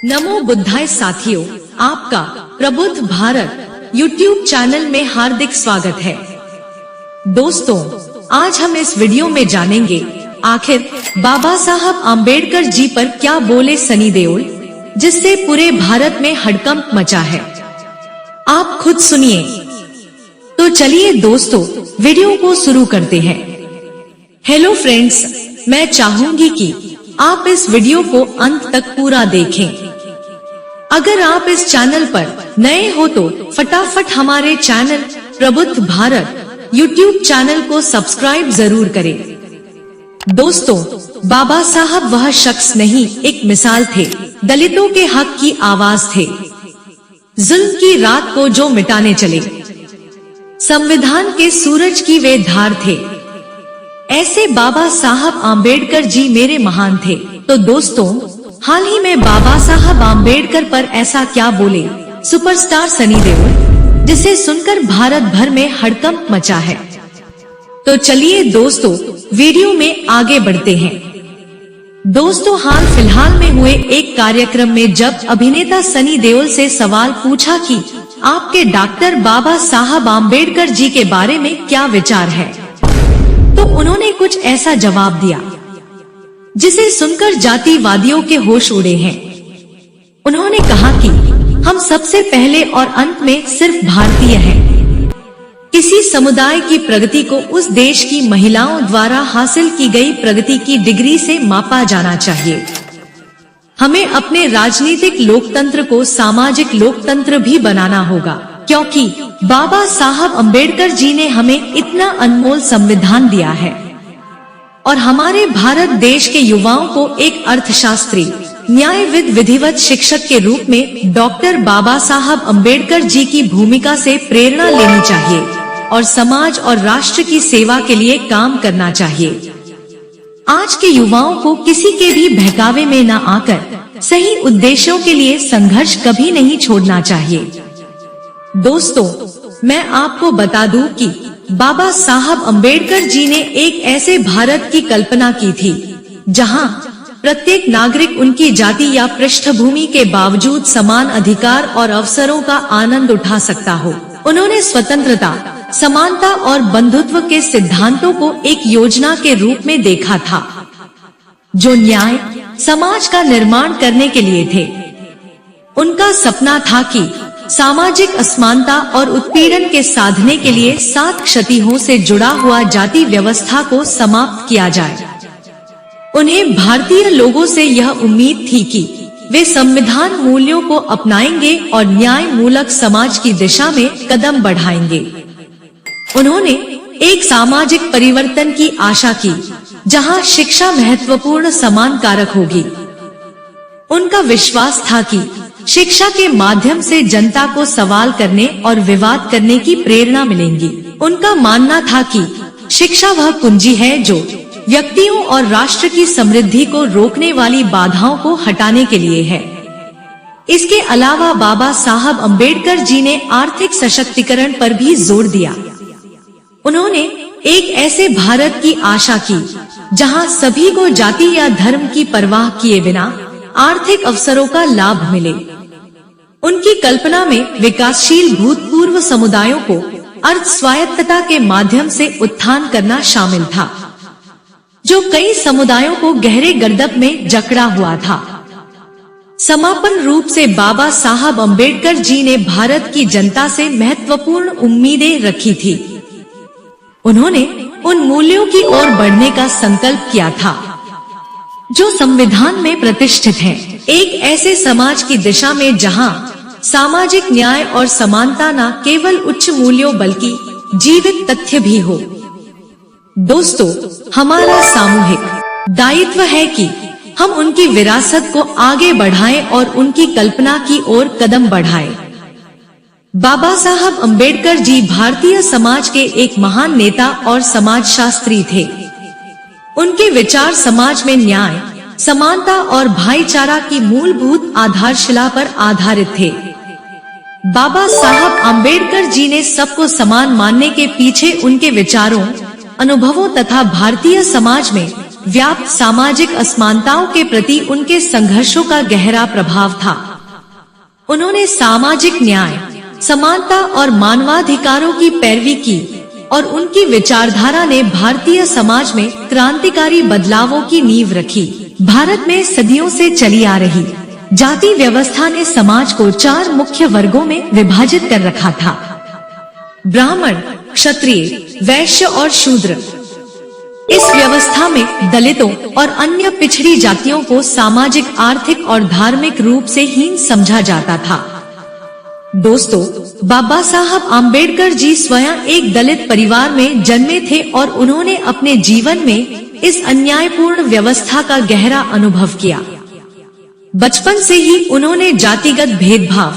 नमो बुद्धाय साथियों, आपका प्रबुद्ध भारत यूट्यूब चैनल में हार्दिक स्वागत है। दोस्तों, आज हम इस वीडियो में जानेंगे आखिर बाबा साहब आम्बेडकर जी पर क्या बोले सनी देओल, जिससे पूरे भारत में हड़कंप मचा है। आप खुद सुनिए। तो चलिए दोस्तों, वीडियो को शुरू करते हैं। हेलो फ्रेंड्स, मैं चाहूंगी कि आप इस वीडियो को अंत तक पूरा देखें। अगर आप इस चैनल पर नए हो तो फटाफट हमारे चैनल प्रबुद्ध भारत यूट्यूब चैनल को सब्सक्राइब जरूर करें। दोस्तों, बाबा साहब वह शख्स नहीं, एक मिसाल थे। दलितों के हक की आवाज थे। जुल्म की रात को जो मिटाने चले, संविधान के सूरज की वे धार थे। ऐसे बाबा साहब आम्बेडकर जी मेरे महान थे। तो दोस्तों, हाल ही में बाबा साहब आम्बेडकर पर ऐसा क्या बोले सुपरस्टार सनी देओल, जिसे सुनकर भारत भर में हड़कंप मचा है। तो चलिए दोस्तों, वीडियो में आगे बढ़ते हैं। दोस्तों, हाल फिलहाल में हुए एक कार्यक्रम में जब अभिनेता सनी देओल से सवाल पूछा कि आपके डॉक्टर बाबा साहब आम्बेडकर जी के बारे में क्या विचार है, तो उन्होंने कुछ ऐसा जवाब दिया जिसे सुनकर जातिवादियों के होश उड़े हैं। उन्होंने कहा कि हम सबसे पहले और अंत में सिर्फ भारतीय हैं। किसी समुदाय की प्रगति को उस देश की महिलाओं द्वारा हासिल की गई प्रगति की डिग्री से मापा जाना चाहिए। हमें अपने राजनीतिक लोकतंत्र को सामाजिक लोकतंत्र भी बनाना होगा, क्योंकि बाबा साहब अम्बेडकर जी ने हमें इतना अनमोल संविधान दिया है और हमारे भारत देश के युवाओं को एक अर्थशास्त्री, न्यायविद, विधिवत शिक्षक के रूप में डॉक्टर बाबा साहब अम्बेडकर जी की भूमिका से प्रेरणा लेनी चाहिए और समाज और राष्ट्र की सेवा के लिए काम करना चाहिए। आज के युवाओं को किसी के भी बहकावे में न आकर सही उद्देश्यों के लिए संघर्ष कभी नहीं छोड़ना चाहिए। दोस्तों, मैं आपको बता दूं कि बाबा साहब अम्बेडकर जी ने एक ऐसे भारत की कल्पना की थी जहां प्रत्येक नागरिक उनकी जाति या पृष्ठभूमि के बावजूद समान अधिकार और अवसरों का आनंद उठा सकता हो। उन्होंने स्वतंत्रता, समानता और बंधुत्व के सिद्धांतों को एक योजना के रूप में देखा था, जो न्याय, समाज का निर्माण करने के लिए थे। उनका सपना था कि सामाजिक असमानता और उत्पीड़न के साधने के लिए 7 क्षतियों से जुड़ा हुआ जाति व्यवस्था को समाप्त किया जाए। उन्हें भारतीय लोगों से यह उम्मीद थी कि वे संविधान मूल्यों को अपनाएंगे और न्याय मूलक समाज की दिशा में कदम बढ़ाएंगे। उन्होंने एक सामाजिक परिवर्तन की आशा की, जहां शिक्षा महत्वपूर्ण समान कारक होगी। उनका विश्वास था कि शिक्षा के माध्यम से जनता को सवाल करने और विवाद करने की प्रेरणा मिलेगी। उनका मानना था कि शिक्षा वह कुंजी है जो व्यक्तियों और राष्ट्र की समृद्धि को रोकने वाली बाधाओं को हटाने के लिए है। इसके अलावा बाबा साहब अम्बेडकर जी ने आर्थिक सशक्तिकरण पर भी जोर दिया। उन्होंने एक ऐसे भारत की आशा की जहां सभी को जाति या धर्म की परवाह किए बिना आर्थिक अवसरों का लाभ मिले। उनकी कल्पना में विकासशील भूतपूर्व समुदायों को अर्थ स्वायत्तता के माध्यम से उत्थान करना शामिल था, जो कई समुदायों को गहरे गर्दभ में जकड़ा हुआ था। समापन रूप से बाबा साहब अम्बेडकर जी ने भारत की जनता से महत्वपूर्ण उम्मीदें रखी थी। उन्होंने उन मूल्यों की ओर बढ़ने का संकल्प किया था जो संविधान में प्रतिष्ठित हैं। एक ऐसे समाज की दिशा में जहां सामाजिक न्याय और समानता न केवल उच्च मूल्यों बल्कि जीवित तथ्य भी हो। दोस्तों, हमारा सामूहिक दायित्व है कि हम उनकी विरासत को आगे बढ़ाएं और उनकी कल्पना की ओर कदम बढ़ाएं। बाबा साहब अम्बेडकर जी भारतीय समाज के एक महान नेता और समाजशास्त्री थे। उनके विचार समाज में न्याय, समानता और भाईचारा की मूलभूत आधारशिला पर आधारित थे। बाबा साहब आम्बेडकर जी ने सबको समान मानने के पीछे उनके विचारों, अनुभवों तथा भारतीय समाज में व्याप्त सामाजिक असमानताओं के प्रति उनके संघर्षों का गहरा प्रभाव था। उन्होंने सामाजिक न्याय, समानता और मानवाधिकारों की पैरवी की और उनकी विचारधारा ने भारतीय समाज में क्रांतिकारी बदलावों की नींव रखी। भारत में सदियों से चली आ रही जाति व्यवस्था ने समाज को 4 मुख्य वर्गों में विभाजित कर रखा था: ब्राह्मण, क्षत्रिय, वैश्य और शूद्र। इस व्यवस्था में दलितों और अन्य पिछड़ी जातियों को सामाजिक, आर्थिक और धार्मिक रूप से हीन समझा जाता था। दोस्तों, बाबा साहब आम्बेडकर जी स्वयं एक दलित परिवार में जन्मे थे और उन्होंने अपने जीवन में इस अन्यायपूर्ण व्यवस्था का गहरा अनुभव किया। बचपन से ही उन्होंने जातिगत भेदभाव,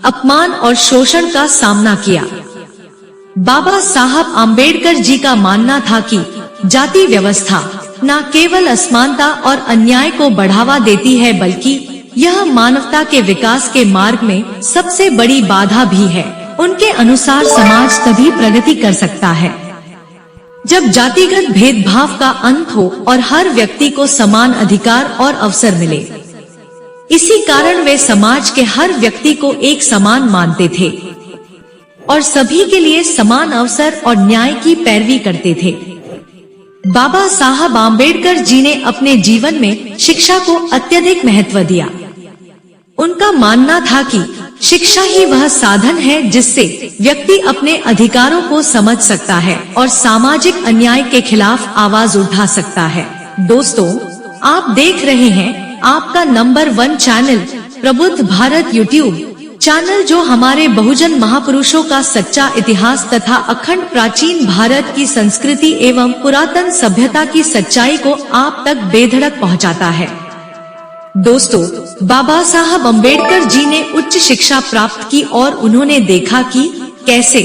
अपमान और शोषण का सामना किया। बाबा साहब आम्बेडकर जी का मानना था कि जाति व्यवस्था न केवल असमानता और अन्याय को बढ़ावा देती है, बल्कि यह मानवता के विकास के मार्ग में सबसे बड़ी बाधा भी है। उनके अनुसार समाज तभी प्रगति कर सकता है जब जातिगत भेदभाव का अंत हो और हर व्यक्ति को समान अधिकार और अवसर मिले। इसी कारण वे समाज के हर व्यक्ति को एक समान मानते थे और सभी के लिए समान अवसर और न्याय की पैरवी करते थे। बाबा साहब आम्बेडकर जी ने अपने जीवन में शिक्षा को अत्यधिक महत्व दिया। उनका मानना था कि शिक्षा ही वह साधन है जिससे व्यक्ति अपने अधिकारों को समझ सकता है और सामाजिक अन्याय के खिलाफ आवाज उठा सकता है। दोस्तों, आप देख रहे हैं आपका नंबर 1 चैनल प्रबुद्ध भारत यूट्यूब चैनल, जो हमारे बहुजन महापुरुषों का सच्चा इतिहास तथा अखंड प्राचीन भारत की संस्कृति एवं पुरातन सभ्यता की सच्चाई को आप तक बेधड़क पहुंचाता है। दोस्तों, बाबा साहब अम्बेडकर जी ने उच्च शिक्षा प्राप्त की और उन्होंने देखा कि कैसे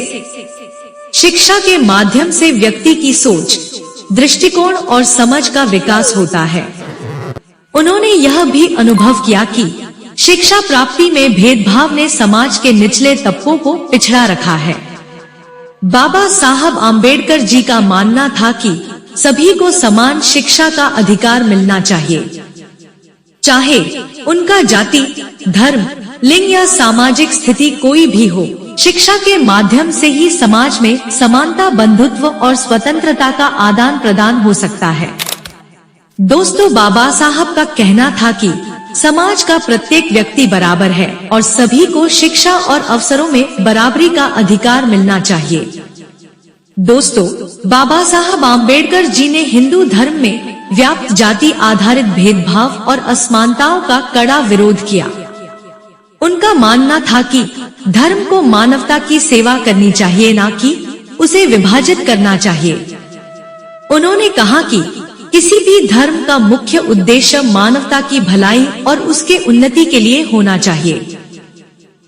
शिक्षा के माध्यम से व्यक्ति की सोच, दृष्टिकोण और समझ का विकास होता है। उन्होंने यह भी अनुभव किया कि शिक्षा प्राप्ति में भेदभाव ने समाज के निचले तबकों को पिछड़ा रखा है। बाबा साहब आम्बेडकर जी का मानना था कि सभी को समान शिक्षा का अधिकार मिलना चाहिए, चाहे उनका जाति, धर्म, लिंग या सामाजिक स्थिति कोई भी हो। शिक्षा के माध्यम से ही समाज में समानता, बंधुत्व और स्वतंत्रता का आदान प्रदान हो सकता है। दोस्तों, बाबा साहब का कहना था कि समाज का प्रत्येक व्यक्ति बराबर है और सभी को शिक्षा और अवसरों में बराबरी का अधिकार मिलना चाहिए। दोस्तों, बाबा साहब आम्बेडकर जी ने हिंदू धर्म में व्याप्त जाति आधारित भेदभाव और असमानताओं का कड़ा विरोध किया। उनका मानना था कि धर्म को मानवता की सेवा करनी चाहिए, न कि उसे विभाजित करना चाहिए। उन्होंने कहा कि किसी भी धर्म का मुख्य उद्देश्य मानवता की भलाई और उसके उन्नति के लिए होना चाहिए,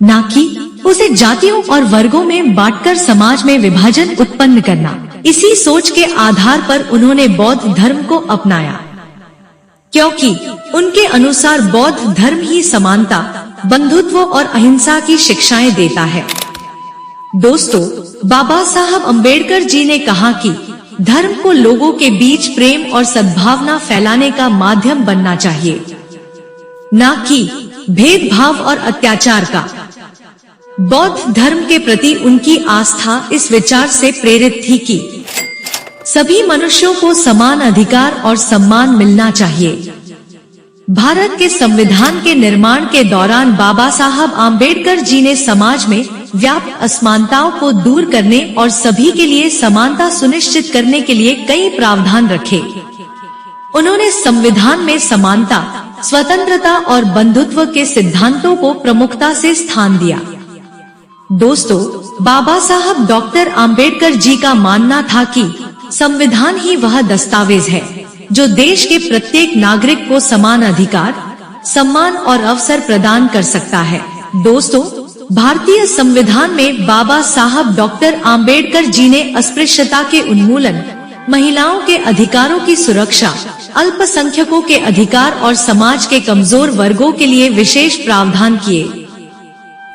न कि उसे जातियों और वर्गों में बांटकर समाज में विभाजन उत्पन्न करना। इसी सोच के आधार पर उन्होंने बौद्ध धर्म को अपनाया, क्योंकि उनके अनुसार बौद्ध धर्म ही समानता, बंधुत्व और अहिंसा की शिक्षाएं देता है। दोस्तों, बाबा साहब अम्बेडकर जी ने कहा कि धर्म को लोगों के बीच प्रेम और सद्भावना फैलाने का माध्यम बनना चाहिए, न कि भेदभाव और अत्याचार का। बौद्ध धर्म के प्रति उनकी आस्था इस विचार से प्रेरित थी कि सभी मनुष्यों को समान अधिकार और सम्मान मिलना चाहिए। भारत के संविधान के निर्माण के दौरान बाबा साहब आम्बेडकर जी ने समाज में व्याप्त असमानताओं को दूर करने और सभी के लिए समानता सुनिश्चित करने के लिए कई प्रावधान रखे। उन्होंने संविधान में समानता, स्वतंत्रता और बंधुत्व के सिद्धांतों को प्रमुखता से स्थान दिया। दोस्तों, बाबा साहब डॉक्टर आम्बेडकर जी का मानना था कि संविधान ही वह दस्तावेज है जो देश के प्रत्येक नागरिक को समान अधिकार, सम्मान और अवसर प्रदान कर सकता है। दोस्तों, भारतीय संविधान में बाबा साहब डॉक्टर आम्बेडकर जी ने अस्पृश्यता के उन्मूलन, महिलाओं के अधिकारों की सुरक्षा, अल्पसंख्यकों के अधिकार और समाज के कमजोर वर्गों के लिए विशेष प्रावधान किए।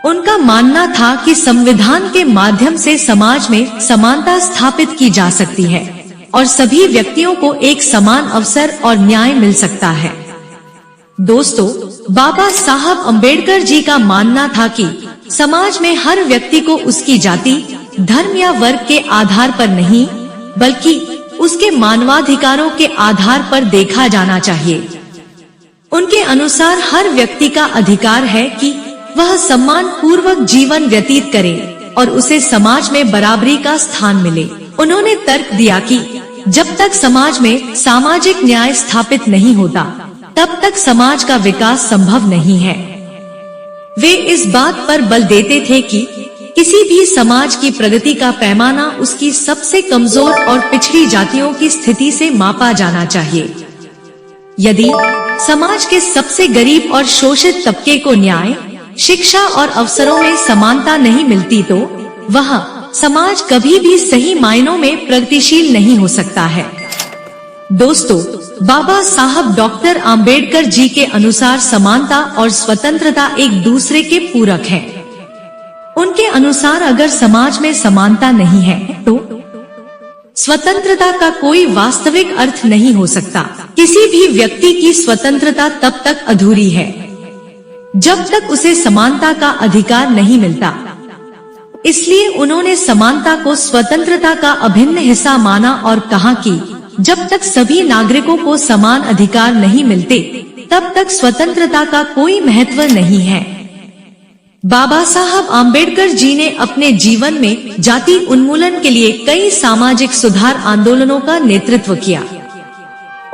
उनका मानना था कि संविधान के माध्यम से समाज में समानता स्थापित की जा सकती है और सभी व्यक्तियों को एक समान अवसर और न्याय मिल सकता है। दोस्तों, बाबा साहब अम्बेडकर जी का मानना था कि समाज में हर व्यक्ति को उसकी जाति, धर्म या वर्ग के आधार पर नहीं, बल्कि उसके मानवाधिकारों के आधार पर देखा जाना चाहिए। उनके अनुसार हर व्यक्ति का अधिकार है कि वह सम्मान पूर्वक जीवन व्यतीत करे और उसे समाज में बराबरी का स्थान मिले। उन्होंने तर्क दिया कि जब तक समाज में सामाजिक न्याय स्थापित नहीं होता, तब तक समाज का विकास संभव नहीं है। वे इस बात पर बल देते थे कि किसी भी समाज की प्रगति का पैमाना उसकी सबसे कमजोर और पिछड़ी जातियों की स्थिति से मापा जाना चाहिए। यदि समाज के सबसे गरीब और शोषित तबके को न्याय, शिक्षा और अवसरों में समानता नहीं मिलती तो वह समाज कभी भी सही मायनों में प्रगतिशील नहीं हो सकता है। दोस्तों, बाबा साहब डॉक्टर आम्बेडकर जी के अनुसार समानता और स्वतंत्रता एक दूसरे के पूरक हैं। उनके अनुसार अगर समाज में समानता नहीं है तो स्वतंत्रता का कोई वास्तविक अर्थ नहीं हो सकता। किसी भी व्यक्ति की स्वतंत्रता तब तक अधूरी है जब तक उसे समानता का अधिकार नहीं मिलता। इसलिए उन्होंने समानता को स्वतंत्रता का अभिन्न हिस्सा माना और कहा कि जब तक सभी नागरिकों को समान अधिकार नहीं मिलते, तब तक स्वतंत्रता का कोई महत्व नहीं है। बाबा साहब आम्बेडकर जी ने अपने जीवन में जाति उन्मूलन के लिए कई सामाजिक सुधार आंदोलनों का नेतृत्व किया।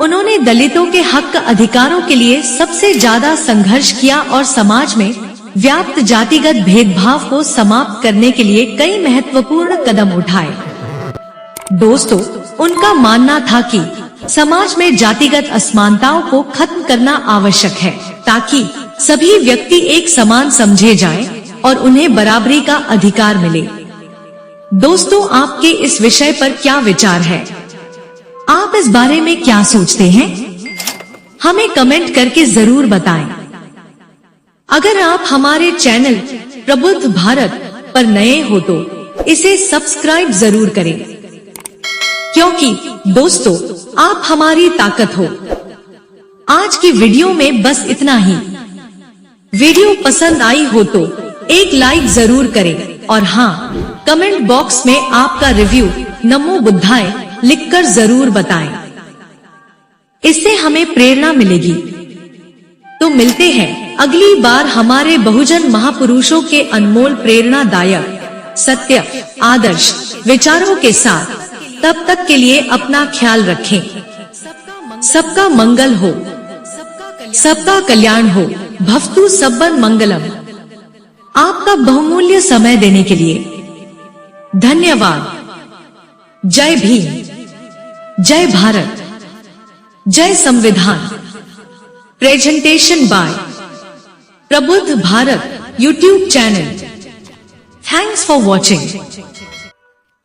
उन्होंने दलितों के हक अधिकारों के लिए सबसे ज्यादा संघर्ष किया और समाज में व्याप्त जातिगत भेदभाव को समाप्त करने के लिए कई महत्वपूर्ण कदम उठाए। दोस्तों, उनका मानना था कि समाज में जातिगत असमानताओं को खत्म करना आवश्यक है ताकि सभी व्यक्ति एक समान समझे जाएं और उन्हें बराबरी का अधिकार मिले। दोस्तों, आपके इस विषय पर क्या विचार है? आप इस बारे में क्या सोचते हैं? हमें कमेंट करके जरूर बताएं। अगर आप हमारे चैनल प्रबुद्ध भारत पर नए हो तो इसे सब्सक्राइब जरूर करें, क्योंकि दोस्तों, आप हमारी ताकत हो। आज की वीडियो में बस इतना ही। वीडियो पसंद आई हो तो एक लाइक जरूर करें और हाँ, कमेंट बॉक्स में आपका रिव्यू नमो बुद्धाय लिखकर जरूर बताएं। इससे हमें प्रेरणा मिलेगी। तो मिलते हैं अगली बार हमारे बहुजन महापुरुषों के अनमोल प्रेरणादायक, सत्य, आदर्श विचारों के साथ। तब तक के लिए अपना ख्याल रखें। सबका मंगल हो, सबका कल्याण हो। भवतु सब्बन मंगलम। आपका बहुमूल्य समय देने के लिए धन्यवाद। जय भीम, जय भारत, जय संविधान। प्रेजेंटेशन बाय प्रबुद्ध Bharat YouTube channel. Thanks for watching.